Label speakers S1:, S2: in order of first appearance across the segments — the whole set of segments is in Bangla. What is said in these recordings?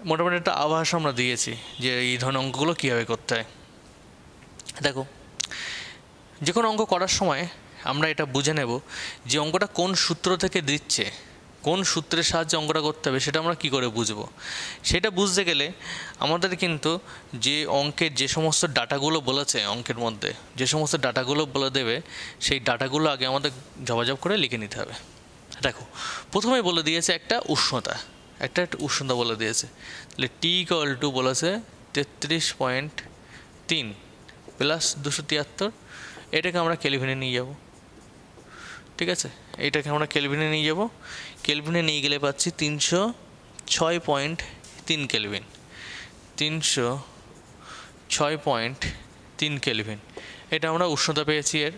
S1: মোটামুটি একটা আভাস আমরা দিয়েছি যে এই ধরনের অঙ্কগুলো কীভাবে করতে হয়। দেখো, যে কোনো অঙ্ক করার সময় আমরা এটা বুঝে নেব যে অঙ্কটা কোন সূত্র থেকে দিচ্ছে, কোন সূত্রের সাহায্যে অঙ্কটা করতে হবে সেটা আমরা কী করে বুঝবো। সেটা বুঝতে গেলে আমাদের কিন্তু যে অঙ্কের যে সমস্ত ডাটাগুলো বলেছে, অঙ্কের মধ্যে যে সমস্ত ডাটাগুলো বলে দেবে সেই ডাটাগুলো আগে আমাদের জবাজব করে লিখে নিতে হবে। দেখো, প্রথমে বলে দিয়েছে একটা উষ্ণতা, একটা উষ্ণতা বলে দিয়েছে। তাহলে টি ইকুয়াল টু বলেছে 33.3 প্লাস 273, এটাকে আমরা কেলভিনে নিয়ে যাব। ঠিক আছে, এইটাকে আমরা কেলভিনে নিয়ে যাব। কেলভিনে নিয়ে গেলে পাচ্ছি 306.3 কেলভিন, 306.3 কেলভিন। এটা আমরা উষ্ণতা পেয়েছি। এর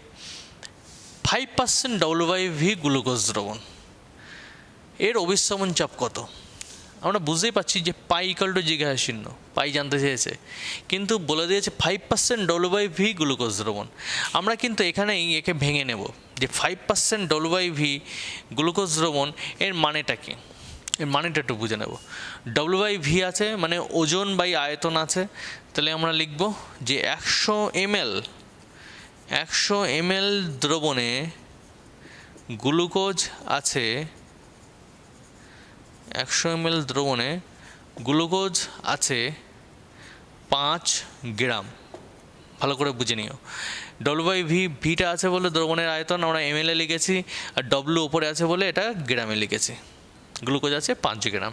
S1: 5% W/V গ্লুকোজ দ্রবণ, এর অভিস্রবণ চাপ কত? আমরা বুঝতেই পারছি যে পাই ইকুয়াল টু জিজ্ঞাসা চিহ্ন, পাই জানতে চেয়েছে, কিন্তু বলে দিয়েছে 5% W/V গ্লুকোজ দ্রবণ। আমরা কিন্তু এখানেই একে ভেঙে নেব যে 5% W/V গ্লুকোজ দ্রবণ এর মানেটা কি, এর মানেটা একটু বুঝে নেব। W/V আছে মানে ওজন বাই আয়তন আছে। তাহলে আমরা লিখব যে 100 ml দ্রবণে গ্লুকোজ আছে, 100 ml দ্রবণে গ্লুকোজ আছে 5 গ্রাম। ভালো করে বুঝে নিও, W/V ভিটা আছে বলে দ্রবণের আয়তন আমরা ml-এ লিখেছি, আর W ওপরে আছে বলে এটা গ্রামে লিখেছি। গ্লুকোজ আছে 5 গ্রাম।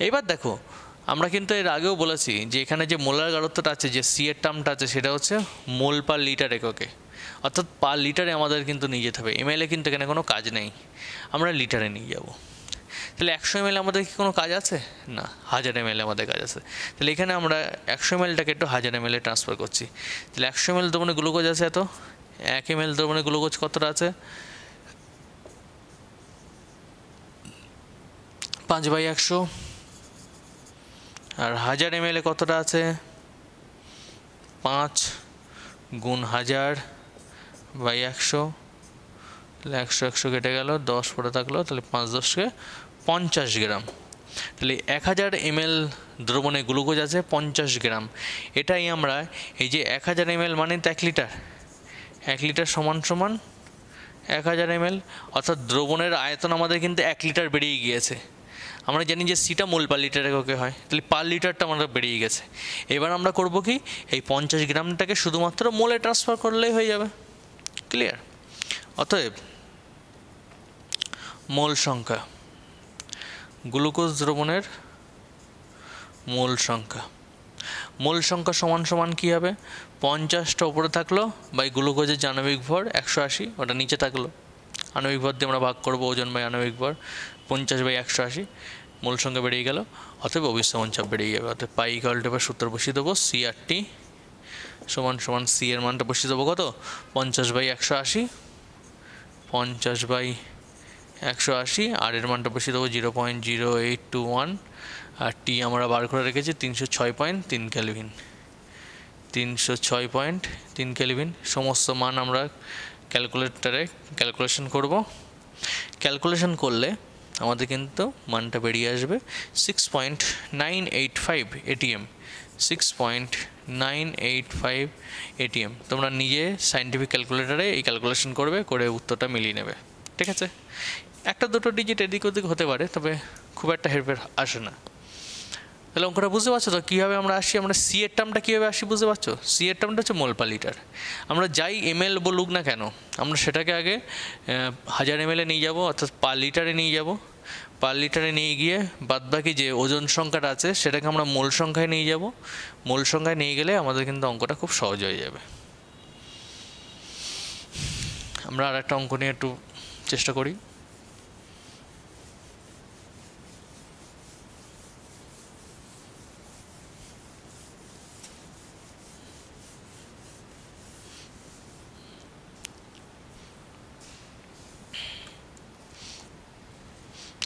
S1: এইবার দেখো, আমরা কিন্তু এর আগেও বলেছি যে এখানে যে মোলার গাঢ়ত্বটা আছে, যে সি এর টার্মটা আছে, সেটা হচ্ছে মোল পার লিটার এককে, অর্থাৎ পার লিটারে আমাদের কিন্তু নিয়ে যেতে হবে। ml-এ কিন্তু এখানে কোনো কাজ নেই, আমরা লিটারে নিয়ে যাব। তাহলে 100 ml আমাদের কি কোনো কাজ আছে? না, 1000 ml আমাদের কাজ আছে। তাহলে এখানে আমরা 100 ml-টাকে একটু 1000 ml-এ ট্রান্সফার করছি। তাহলে 100 ml দ্রবণে গ্লুকোজ আছে এত, 1 ml দ্রবণে গ্লুকোজ কতটা আছে? 5/100। আর 1000 ml-এ কতটা আছে? 5 গুণ 1000/100। তাহলে 100 কেটে গেল, 10 পড়ে থাকলো, তাহলে 5 10-কে 50 গ্রাম। তাহলে 1000 ml দ্রবণে গ্লুকোজ আছে 50 গ্রাম। এটাই আমরা এই যে 1000 ml মানে তো 1 লিটার, 1 লিটার সমান 1000 ml, অর্থাৎ দ্রবণের আয়তন আমাদের কিন্তু 1 লিটার বেরিয়ে গিয়েছে। আমরা জানি যে সিটা মোল পার লিটার এককে হয়, তাহলে পার লিটারটা আমাদের বেরিয়ে গেছে। এবার আমরা করব কি, এই 50 গ্রামটাকে শুধুমাত্র মোলে ট্রান্সফার করলেই হয়ে যাবে। ক্লিয়ার? অতএব মোল সংখ্যা, গ্লুকোজ দ্রবণের মোল সংখ্যা, মোল সংখ্যা সমান সমান কী হবে? 50টা ওপরে থাকলো বাই গ্লুকোজের যে আণবিক ভর 180, ওটা নিচে থাকলো। আণবিক ভর দিয়ে আমরা ভাগ করবো ওজন বাই আণবিক ভর, 50/180, মূল সংখ্যা বেরিয়ে গেল। অতএব অভিস্রবণ চাপ বেরিয়ে যাবে। অতএব পাই ইকুয়াল টু, এবার সূত্র বসিয়ে দেবো, CRT সমান সমান সি এর মানটা বসিয়ে দেবো কত? 50/180, 50/180, আর এর মানটা বসিয়ে দেবো 0.0821, আর টি আমরা বার করে রেখেছি 306.3 কেলভিন, 306.3 কেলভিন। সমস্ত মান আমরা ক্যালকুলেটরে ক্যালকুলেশন করব। ক্যালকুলেশন করলে আমাদের কিন্তু মানটা বেরিয়ে আসবে 6.985 ATM, 6.985 ATM। তোমরা নিজে সায়েন্টিফিক ক্যালকুলেটরে এই ক্যালকুলেশন করবে, করে উত্তরটা মিলিয়ে নেবে। ঠিক আছে, একটা দুটো ডিজিট এদিক ওদিক হতে পারে, তবে খুব একটা হেরফের আসে না। তাহলে অঙ্কটা বুঝতে পারছো তো কীভাবে আমরা আসি? আমরা সি এর টার্মটা কীভাবে আসি বুঝতে পারছো? সি এর টার্মটা হচ্ছে মোল পার লিটার। আমরা যাই ml বলুক না কেন, আমরা সেটাকে আগে 1000 ml-এ নিয়ে যাব, অর্থাৎ পার লিটারে নিয়ে যাব। পার লিটারে নিয়ে গিয়ে বাদবাকি যে ওজন সংখ্যাটা আছে সেটাকে আমরা মোল সংখ্যায় নিয়ে যাব। মোল সংখ্যায় নিয়ে গেলে আমাদের কিন্তু অঙ্কটা খুব সহজ হয়ে যাবে। আমরা আর একটা অঙ্ক নিয়ে একটু চেষ্টা করি।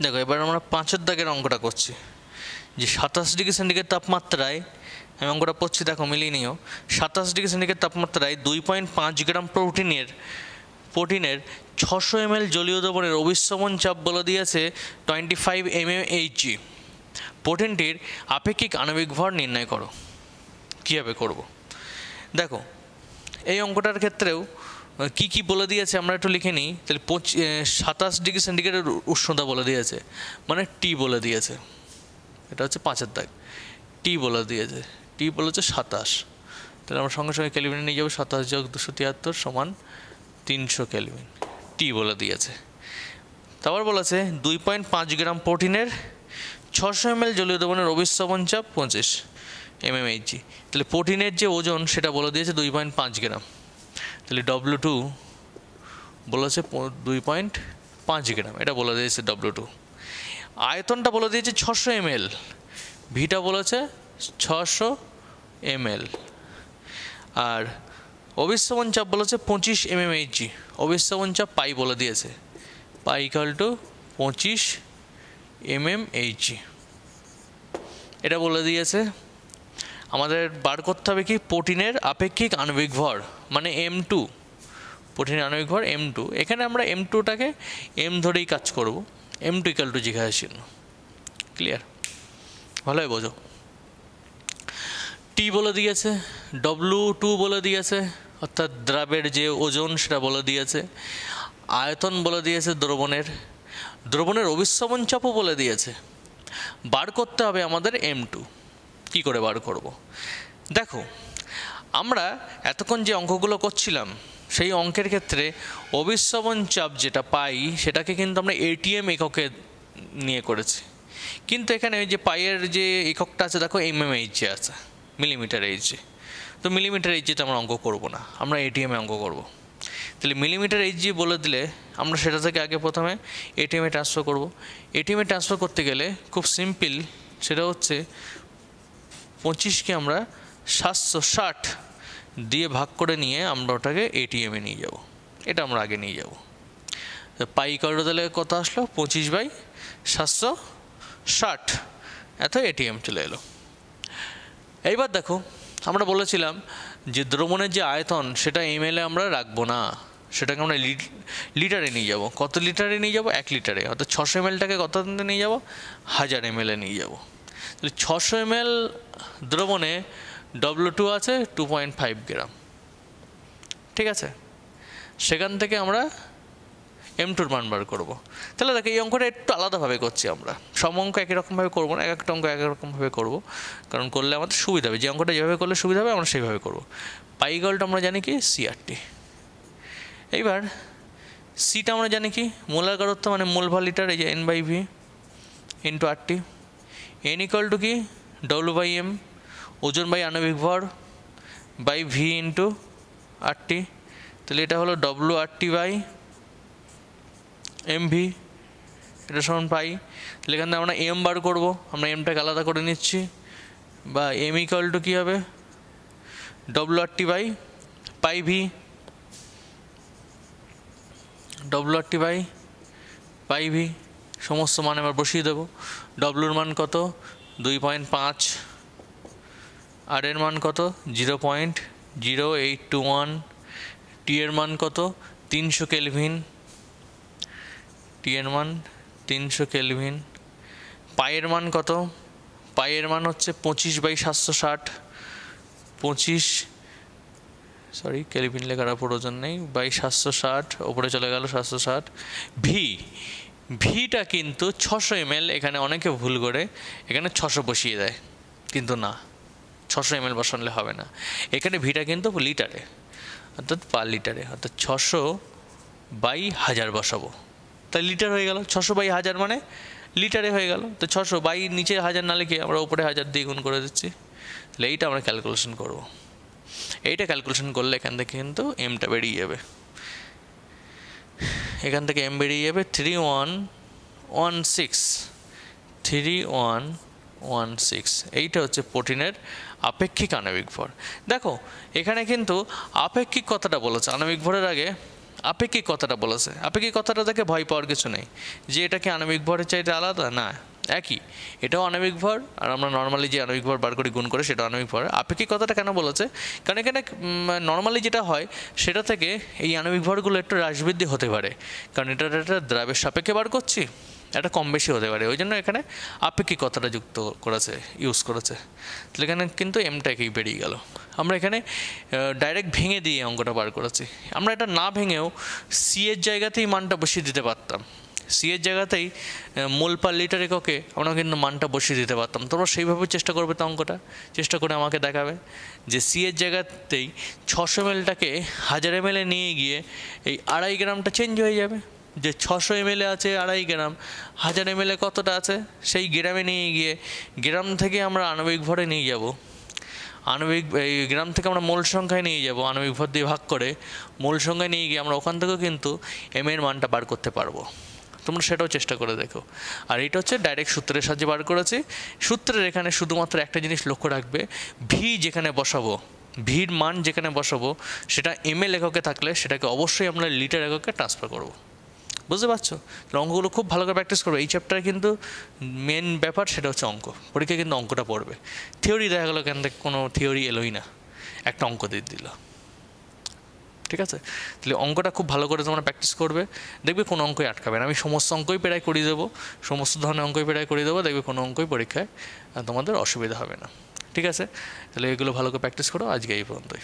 S1: দেখো, এবার আমরা 5-এর দাগের অঙ্কটা করছি, যে 27 ডিগ্রি সেন্টিগ্রেড তাপমাত্রায়, আমি অঙ্কটা পড়ছি, দেখো মিলিয়ে নিও। 27 ডিগ্রি সেন্টিগ্রেড তাপমাত্রায় 2.5 গ্রাম প্রোটিনের 600 ml জলীয় দ্রবণের অভিস্রবণ চাপ বলে দিয়েছে 25 mmHg। প্রোটিনটির আপেক্ষিক আণবিক ভর নির্ণয় করো। কীভাবে করব দেখো, এই অঙ্কটার ক্ষেত্রেও কি কি বলে দিয়েছে আমরা একটু লিখে নিই। তাহলে 27 ডিগ্রি সেন্টিগ্রেডের উষ্ণতা বলে দিয়েছে, মানে টি বলে দিয়েছে, এটা হচ্ছে 5-এর দাগ, টি বলে দিয়েছে, টি বলেছে 27। তাহলে আমরা সঙ্গে সঙ্গে কেলভিনে নিয়ে যাবো, 27 যোগ 273 সমান 300 কেলভিন, টি বলে দিয়েছে। তারপর বলেছে 2.5 গ্রাম প্রোটিনের 600 ml জলীয় দ্রবণের অভিস্রবণ চাপ 25 mmHg। তাহলে প্রোটিনের যে ওজন সেটা বলে দিয়েছে 2.5 গ্রাম। তাহলে W2 বলেছে 2.5 গ্রাম, এটা বলে দিয়েছে W2। আয়তনটা বলে দিয়েছে 600 ml, ভিটা বলেছে 600 ml, আর অভিস্রবণ চাপ বলেছে 25 mmHg। অভিস্রবণ চাপ পাই বলে দিয়েছে, পাই ইকুয়াল টু 25 mmHg, এটা বলে দিয়েছে। আমাদের বার করতে হবে কি, প্রোটিনের আপেক্ষিক আণবিক ভর মানে M2, প্রোটিনের আণবিক ভর M2। এখানে আমরা M2টাকে M ধরেই কাজ করব, M2 ইকুয়াল টু জিজ্ঞাসা চিহ্ন। ক্লিয়ার? ভালোই বোঝো। টি বলে দিয়েছে, W2 বলে দিয়েছে, অর্থাৎ দ্রাবের যে ওজন সেটা বলে দিয়েছে, আয়তন বলে দিয়েছে দ্রবণের অভিস্রবণ চাপও বলে দিয়েছে। বার করতে হবে আমাদের M2। কি করে বার করব দেখো, আমরা এতক্ষণ যে অঙ্কগুলো করছিলাম সেই অঙ্কের ক্ষেত্রে অভিস্রবণ চাপ যেটা পাই সেটাকে কিন্তু আমরা ATM এককে নিয়ে করেছি, কিন্তু এখানে ওই যে পাইয়ের যে এককটা আছে দেখো mmHg আছে, মিলিমিটার এইচজি। তো মিলিমিটার এইচজিতে আমরা অঙ্ক করব না, আমরা ATM অঙ্ক করব। তাহলে মিলিমিটার এইচজি বলে দিলে আমরা সেটা থেকে আগে প্রথমে ATM-এ ট্রান্সফার করব। ATM-এ ট্রান্সফার করতে গেলে খুব সিম্পল, সেটা হচ্ছে 25কে আমরা 760 দিয়ে ভাগ করে নিয়ে আমরা ওটাকে ATM-এ নিয়ে যাব, এটা আমরা আগে নিয়ে যাব। পাই ইকুয়াল তাহলে কত আসলো, 25/760, এত ATM চলে এলো। এইবার দেখো, আমরা বলেছিলাম যে দ্রবণের যে আয়তন সেটা ml-এ আমরা রাখবো না, সেটাকে আমরা লিটারে নিয়ে যাব। কত লিটারে নিয়ে যাব? 1 লিটারে, অর্থাৎ 600 ml-টাকে কত নিয়ে যাব? 1000 ml-এ নিয়ে যাব। তাহলে 600 ml দ্রবণে W2 আছে 2.5 গ্রাম, ঠিক আছে? সেখান থেকে আমরা M2-র মান বার করবো। তাহলে দেখো, এই অঙ্কটা একটু আলাদাভাবে করছি আমরা, সব অঙ্ক একই রকমভাবে করবো না, এক একটা অঙ্ক এক রকমভাবে করবো, কারণ করলে আমাদের সুবিধা হবে। যে অঙ্কটা যেভাবে করলে সুবিধা হবে আমরা সেইভাবে করবো। পাই ইকুয়াল টু আমরা জানি কি CRT। এইবার সিটা আমরা জানি কি, মোলার গাঢ়ত্ব মানে মোল ভার লিটার, এই যে N/V into RT। N equal to কি, W/M, ওজন বাই আণবিক ভর বাই V ইন্টু RT। তাহলে এটা হলো WRT/MV, এটা সমান পাই। তাহলে এখান থেকে আমরা M বার করবো, আমরা এমটাকে আলাদা করে নিচ্ছি, বা M ইকুয়াল টু কী হবে, WRT/V, WRT/V সমস্ত মান এবার বসিয়ে দেবো। ডব্লুর মান কত, 2.5, আর এর মান কত, 0.0821, টি এর মান কত, 300 কেলভিন, টি এর মান 300 কেলভিন। পায়ের মান কত, পায়ের মান হচ্ছে 25/760, 25, সরি কেলভিন লেখার প্রয়োজন নেই, বাই 760, ওপরে চলে গেল 760। ভিটা কিন্তু 600 ml, এখানে অনেকে ভুল করে এখানে 600 বসিয়ে দেয়, কিন্তু না, 600 ml বসালে হবে না, এখানে ভিটা কিন্তু লিটারে, অর্থাৎ পার লিটারে, অর্থাৎ 600/1000 বসাবো, তাই লিটার হয়ে গেল। 600/1000 মানে লিটারে হয়ে গেল। তো 600 বাই নিচে 1000 না লিখে আমরা উপরে 1000 দিয়ে গুণ করে দিচ্ছি। তাহলে এইটা আমরা ক্যালকুলেশন করব। এইটা ক্যালকুলেশন করলে এখান থেকে কিন্তু এমটা বেরিয়ে যাবে, এখান থেকে এম বেরিয়ে যাবে 3116। এইটা হচ্ছে প্রোটিনের আপেক্ষিক আণবিক ভর। দেখো এখানে কিন্তু আপেক্ষিক কথাটা বলেছে, আণবিক ভরের আগে আপেক্ষিক কথাটা বলেছে। আপেক্ষিক কথাটা দেখে ভয় পাওয়ার কিছু নেই যে এটা কি আণবিক ভরের চাইতে আলাদা, না একই, এটাও আণবিক ভর, আর আমরা নর্মালি যে আণবিক ভর বার করে গুণ করে সেটা আণবিক ভর। আপেক্ষিক কথাটা কেন বলেছে, কারণ এখানে নর্মালি যেটা হয় সেটা থেকে এই আণবিক ভরগুলো একটু হ্রাস বৃদ্ধি হতে পারে, কারণ এটা একটা দ্রাবের সাপেক্ষে বার করছি, এটা কম বেশি হতে পারে, ওই জন্য এখানে আপেক্ষিক কথাটা যুক্ত করেছে, ইউজ করেছে। তাহলে এখানে কিন্তু এমটা একেই বেরিয়ে গেল। আমরা এখানে ডাইরেক্ট ভেঙে দিয়ে অঙ্কটা বার করেছি। আমরা এটা না ভেঙেও সি এর জায়গাতেই মানটা বসিয়ে দিতে পারতাম, সি এর জায়গাতেই মোল পার লিটার এককে আমরা কিন্তু মানটা বসিয়ে দিতে পারতাম। তোমরা সেইভাবে চেষ্টা করবে তো অঙ্কটা, চেষ্টা করে আমাকে দেখাবে যে সি এর জায়গাতেই 600 mlটাকে 1000 ml নিয়ে গিয়ে এই 2.5 গ্রামটা চেঞ্জ হয়ে যাবে। যে 600 ml আছে 2.5 গ্রাম, 1000 ml কতটা আছে সেই গ্রামে নিয়ে গিয়ে গ্রাম থেকে আমরা আণবিক ভরে নিয়ে যাব, আণবিক এই গ্রাম থেকে আমরা মোল সংখ্যায় নিয়ে যাব, আণবিক ভর দিয়ে ভাগ করে মোল সংখ্যায় নিয়ে গিয়ে আমরা ওখান থেকেও কিন্তু এম এর মানটা বার করতে পারবো। তোমরা সেটাও চেষ্টা করে দেখো। আর এটা হচ্ছে ডাইরেক্ট সূত্রের সাহায্যে বার করেছি। সূত্রের এখানে শুধুমাত্র একটা জিনিস লক্ষ্য রাখবে, ভি যেখানে বসাবো, ভির মান যেখানে বসাবো সেটা এমএল এককে থাকলে সেটাকে অবশ্যই আমরা লিটার এককে ট্রান্সফার করব। বুঝতে পারছো? তাহলে অঙ্কগুলো খুব ভালো করে প্র্যাকটিস করবে। এই চ্যাপ্টারে কিন্তু মেন ব্যাপার সেটা হচ্ছে অঙ্ক, পরীক্ষায় কিন্তু অঙ্কটা পড়বে। থিওরি দেখা গেলো কেন থেকে কোনো থিওরি এলোই না, একটা অঙ্ক দিয়ে দিল। ঠিক আছে? তাহলে অঙ্কটা খুব ভালো করে তোমরা প্র্যাকটিস করবে, দেখবে কোনো অঙ্কই আটকাবে না। আমি সমস্ত অঙ্কই প্রায় করিয়ে দেবো, সমস্ত ধরনের অঙ্কই প্রায় করিয়ে দেবো, দেখবে কোনো অঙ্কই পরীক্ষায় তোমাদের অসুবিধা হবে না। ঠিক আছে? তাহলে এগুলো ভালো করে প্র্যাকটিস করো। আজকে এই পর্যন্তই।